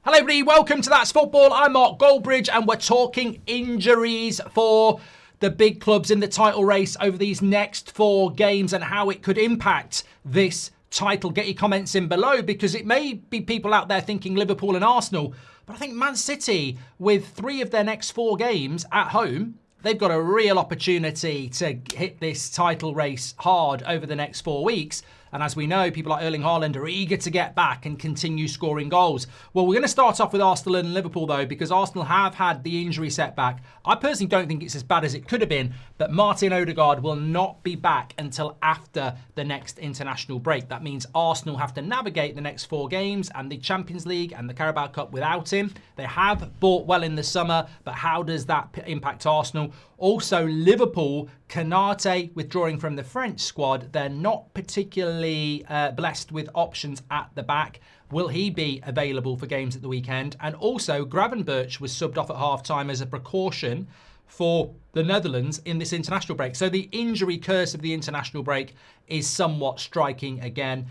Hello everybody, welcome to That's Football. I'm Mark Goldbridge and we're talking injuries for the big clubs in the title race over these next 4 games and how it could impact this title. Get your comments in below because it may be people out there thinking Liverpool and Arsenal, but I think Man City, with 3 of their next 4 games at home, they've got a real opportunity to hit this title race hard over the next 4 weeks. And as we know, people like Erling Haaland are eager to get back and continue scoring goals. Well, we're going to start off with Arsenal and Liverpool, though, because Arsenal have had the injury setback. I personally don't think it's as bad as it could have been, but Martin Odegaard will not be back until after the next international break. That means Arsenal have to navigate the next 4 games and the Champions League and the Carabao Cup without him. They have bought well in the summer, but how does that impact Arsenal? Also, Liverpool, Konate withdrawing from the French squad. They're not particularly blessed with options at the back. Will he be available for games at the weekend? And also, Gravenberch was subbed off at half-time as a precaution for the Netherlands in this international break. So the injury curse of the international break is somewhat striking again.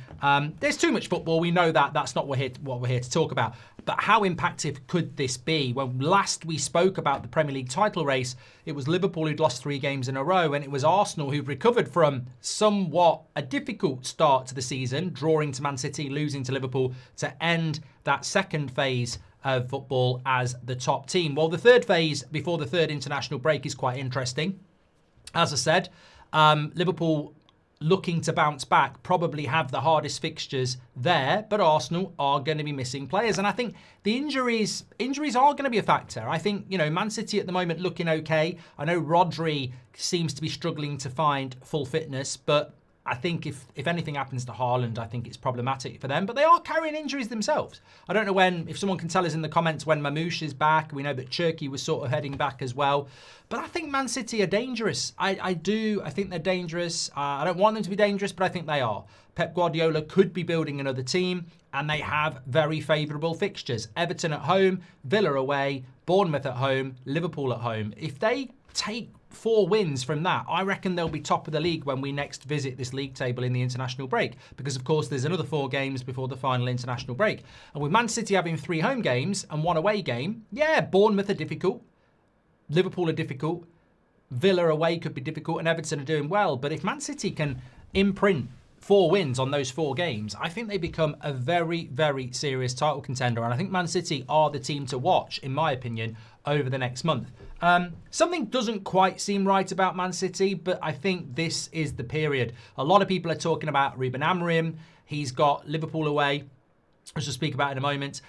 There's too much football. We know that. That's not what we're here to talk about. But how impactful could this be? When last we spoke about the Premier League title race, it was Liverpool who'd lost 3 games in a row, and it was Arsenal who'd recovered from somewhat a difficult start to the season, drawing to Man City, losing to Liverpool to end that second phase of football as the top team. Well, the third phase before the third international break is quite interesting. As I said, Liverpool looking to bounce back, probably have the hardest fixtures there, but Arsenal are going to be missing players. And I think the injuries are going to be a factor. I think, Man City at the moment looking okay. I know Rodri seems to be struggling to find full fitness, but I think if anything happens to Haaland, I think it's problematic for them. But they are carrying injuries themselves. I don't know if someone can tell us in the comments when Mamouche is back. We know that Cherki was sort of heading back as well. But I think Man City are dangerous. I think they're dangerous. I don't want them to be dangerous, but I think they are. Pep Guardiola could be building another team, and they have very favourable fixtures. Everton at home, Villa away, Bournemouth at home, Liverpool at home. If they take 4 wins from that, I reckon they'll be top of the league when we next visit this league table in the international break, because of course there's another 4 games before the final international break. And with Man City having 3 home games and 1 away game, yeah, Bournemouth are difficult, Liverpool are difficult, Villa away could be difficult, and Everton are doing well. But if Man City can imprint 4 wins on those 4 games, I think they become a very, very serious title contender. And I think Man City are the team to watch, in my opinion, over the next month. Something doesn't quite seem right about Man City, but I think this is the period. A lot of people are talking about Ruben Amorim. He's got Liverpool away, which we'll speak about in a moment.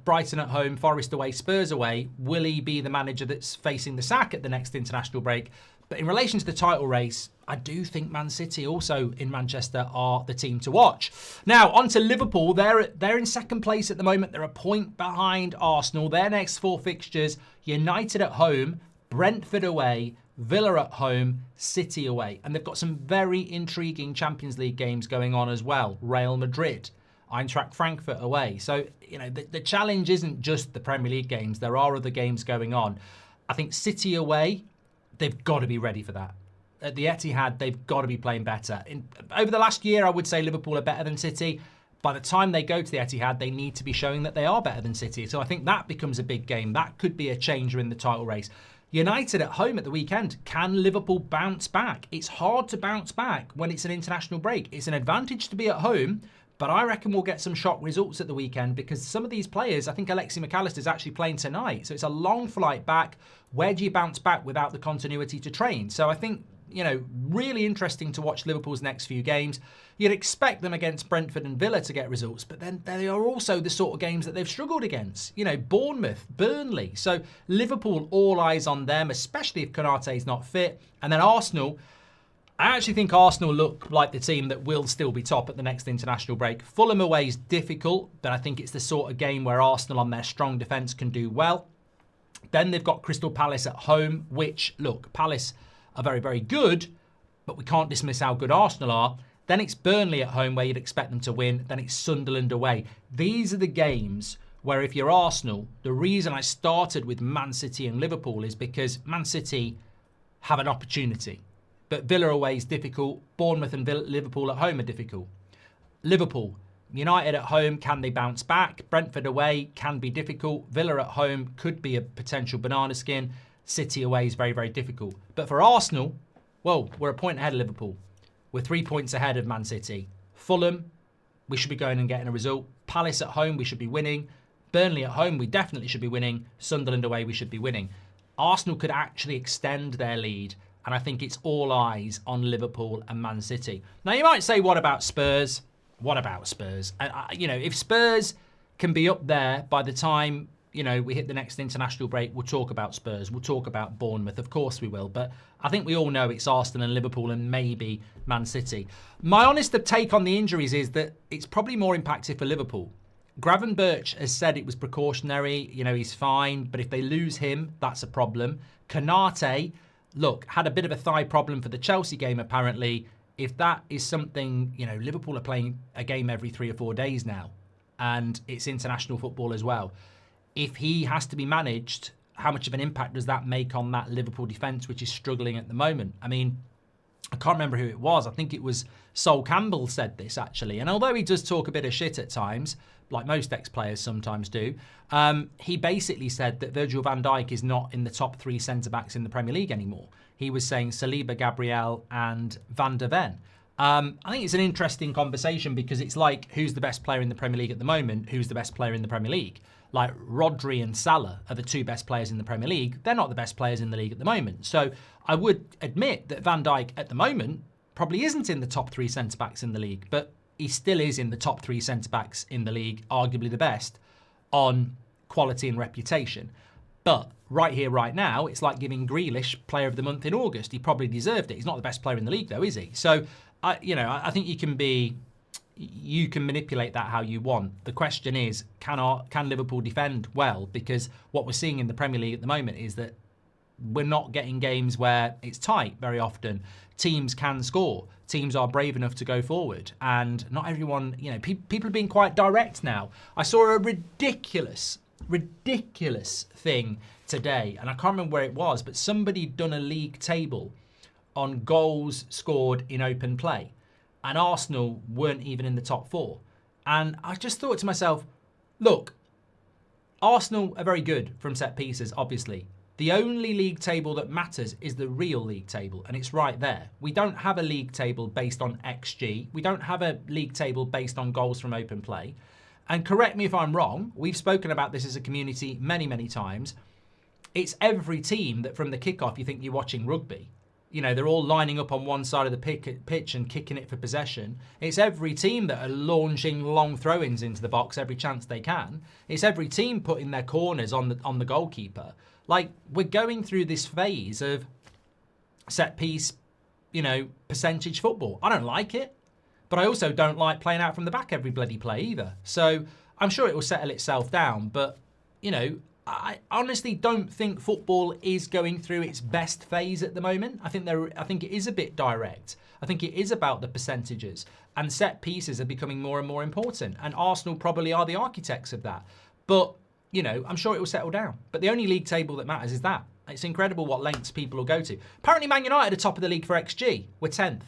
Brighton at home, Forest away, Spurs away. Will he be the manager that's facing the sack at the next international break? But in relation to the title race, I do think Man City also in Manchester are the team to watch. Now, on to Liverpool. They're in second place at the moment. They're a point behind Arsenal. Their next 4 fixtures, United at home, Brentford away, Villa at home, City away. And they've got some very intriguing Champions League games going on as well. Real Madrid, Eintracht Frankfurt away. So, the challenge isn't just the Premier League games. There are other games going on. I think City away, they've got to be ready for that. At the Etihad, they've got to be playing better. Over the last year, I would say Liverpool are better than City. By the time they go to the Etihad, they need to be showing that they are better than City. So I think that becomes a big game. That could be a changer in the title race. United at home at the weekend. Can Liverpool bounce back? It's hard to bounce back when it's an international break. It's an advantage to be at home, but I reckon we'll get some shock results at the weekend because some of these players, I think Alexi McAllister's actually playing tonight. So it's a long flight back. Where do you bounce back without the continuity to train? So I think, really interesting to watch Liverpool's next few games. You'd expect them against Brentford and Villa to get results, but then they are also the sort of games that they've struggled against. Bournemouth, Burnley. So Liverpool, all eyes on them, especially if Konate is not fit. And then Arsenal, I actually think Arsenal look like the team that will still be top at the next international break. Fulham away is difficult, but I think it's the sort of game where Arsenal on their strong defence can do well. Then they've got Crystal Palace at home, which, look, Palace are very, very good, but we can't dismiss how good Arsenal are. Then it's Burnley at home where you'd expect them to win. Then it's Sunderland away. These are the games where if you're Arsenal, the reason I started with Man City and Liverpool is because Man City have an opportunity. But Villa away is difficult. Bournemouth and Liverpool at home are difficult. Liverpool, United at home, can they bounce back? Brentford away can be difficult. Villa at home could be a potential banana skin. City away is very, very difficult. But for Arsenal, well, we're a point ahead of Liverpool. We're 3 points ahead of Man City. Fulham, we should be going and getting a result. Palace at home, we should be winning. Burnley at home, we definitely should be winning. Sunderland away, we should be winning. Arsenal could actually extend their lead, and I think it's all eyes on Liverpool and Man City. Now, you might say, what about Spurs? What about Spurs? If Spurs can be up there by the time, we hit the next international break, we'll talk about Spurs. We'll talk about Bournemouth. Of course we will. But I think we all know it's Arsenal and Liverpool and maybe Man City. My honest take on the injuries is that it's probably more impactful for Liverpool. Gravenberch has said it was precautionary. He's fine. But if they lose him, that's a problem. Konate, look, had a bit of a thigh problem for the Chelsea game, apparently. If that is something, Liverpool are playing a game every 3 or 4 days now. And it's international football as well. If he has to be managed, how much of an impact does that make on that Liverpool defence, which is struggling at the moment? I mean, I can't remember who it was. I think it was Sol Campbell said this, actually. And although he does talk a bit of shit at times, like most ex-players sometimes do, he basically said that Virgil van Dijk is not in the top 3 centre-backs in the Premier League anymore. He was saying Saliba, Gabriel and Van der Ven. I think it's an interesting conversation because it's like, who's the best player in the Premier League at the moment? Who's the best player in the Premier League? Like Rodri and Salah are the 2 best players in the Premier League. They're not the best players in the league at the moment. So I would admit that Van Dijk at the moment probably isn't in the top 3 centre-backs in the league, but he still is in the top 3 centre-backs in the league, arguably the best on quality and reputation. But right here, right now, it's like giving Grealish Player of the Month in August. He probably deserved it. He's not the best player in the league, though, is he? So, I think you can manipulate that how you want. The question is, can Liverpool defend well? Because what we're seeing in the Premier League at the moment is that we're not getting games where it's tight very often. Teams can score. Teams are brave enough to go forward. And not everyone, people are being quite direct now. I saw a ridiculous thing today, and I can't remember where it was, but somebody done a league table on goals scored in open play. And Arsenal weren't even in the top 4. And I just thought to myself, look, Arsenal are very good from set pieces, obviously. The only league table that matters is the real league table, and it's right there. We don't have a league table based on XG. We don't have a league table based on goals from open play. And correct me if I'm wrong, we've spoken about this as a community many, many times. It's every team that from the kickoff you think you're watching rugby. They're all lining up on one side of the pitch and kicking it for possession. It's every team that are launching long throw-ins into the box every chance they can. It's every team putting their corners on the goalkeeper. Like, we're going through this phase of set piece, percentage football. I don't like it, but I also don't like playing out from the back every bloody play either. So I'm sure it will settle itself down, but, I honestly don't think football is going through its best phase at the moment. I think it is a bit direct. I think it is about the percentages, and set pieces are becoming more and more important. And Arsenal probably are the architects of that. But I'm sure it will settle down. But the only league table that matters is that. It's incredible what lengths people will go to. Apparently, Man United are top of the league for XG. We're 10th.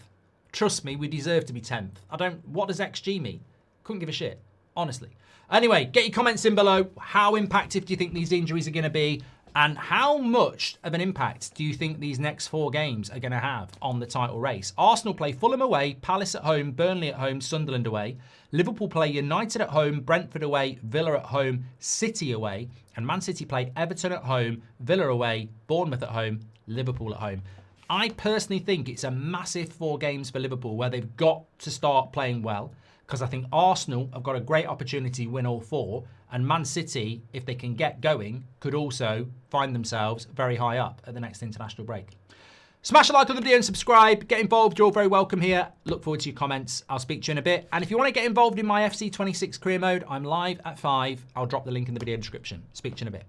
Trust me, we deserve to be 10th. What does XG mean? Couldn't give a shit, honestly. Anyway, get your comments in below. How impactful do you think these injuries are going to be? And how much of an impact do you think these next 4 games are going to have on the title race? Arsenal play Fulham away, Palace at home, Burnley at home, Sunderland away. Liverpool play United at home, Brentford away, Villa at home, City away. And Man City play Everton at home, Villa away, Bournemouth at home, Liverpool at home. I personally think it's a massive 4 games for Liverpool where they've got to start playing well, because I think Arsenal have got a great opportunity to win all 4, and Man City, if they can get going, could also find themselves very high up at the next international break. Smash a like on the video and subscribe. Get involved. You're all very welcome here. Look forward to your comments. I'll speak to you in a bit. And if you want to get involved in my FC26 career mode, I'm live at 5. I'll drop the link in the video description. Speak to you in a bit.